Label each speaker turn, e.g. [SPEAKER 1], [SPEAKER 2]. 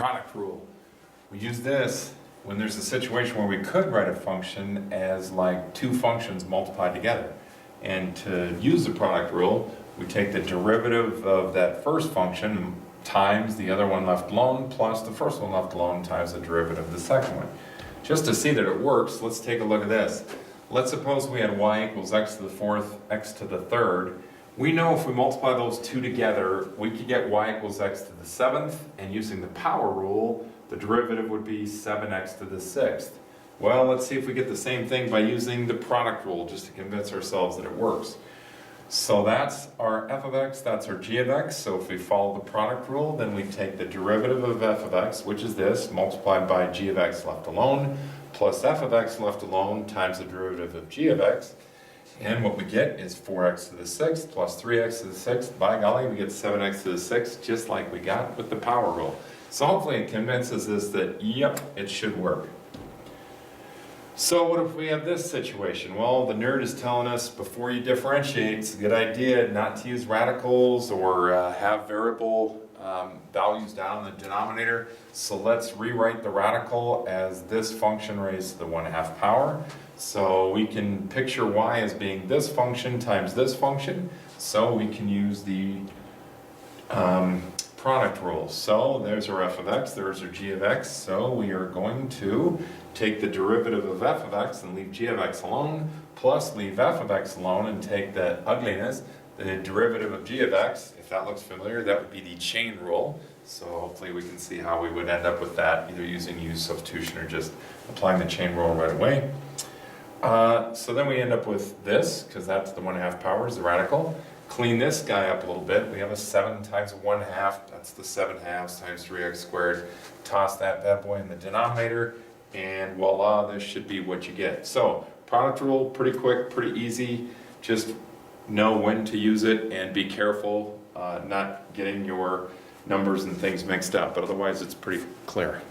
[SPEAKER 1] product rule. We use this when there's a situation where we could write a function as like two functions multiplied together. And to use the product rule, we take the derivative of that first function times the other one left alone plus the first one left alone times the derivative of the second one. Just to see that it works, let's take a look at this. Let's suppose we had y equals x to the fourth, x to the third. We know if we multiply those two together, we could get y equals x to the seventh, and using the power rule, the derivative would be 7x to the sixth. Well, let's see if we get the same thing by using the product rule, just to convince ourselves that it works. So that's our f of x, that's our g of x. So if we follow the product rule, then we take the derivative of f of x, which is this, multiplied by g of x left alone, plus f of x left alone times the derivative of g of x. And what we get is 4x to the sixth plus 3x to the sixth. By golly, we get 7x to the sixth, just like we got with the power rule. So hopefully it convinces us that, yep, it should work. So what if we have this situation? Well, the nerd is telling us before you differentiate, it's a good idea not to use radicals or have variable values down in the denominator. So let's rewrite the radical as this function raised to the 1/2 power. So we can picture y as being this function times this function. So we can use the product rule. So there's our f of x, there's our g of x. So we are going to take the derivative of f of x and leave g of x alone, plus leave f of x alone and take the ugliness, the derivative of g of x. If that looks familiar, that would be the chain rule. So hopefully we can see how we would end up with that, either using u substitution or just applying the chain rule right away. So then we end up with this, because that's the 1/2 power is the radical. Clean this guy up a little bit. We have a 7 times 1/2, that's the 7/2 times 3x squared. Toss that bad boy in the denominator, and voila, this should be what you get. So, product rule, pretty quick, pretty easy. Just know when to use it and be careful not getting your numbers and things mixed up, but otherwise it's pretty clear.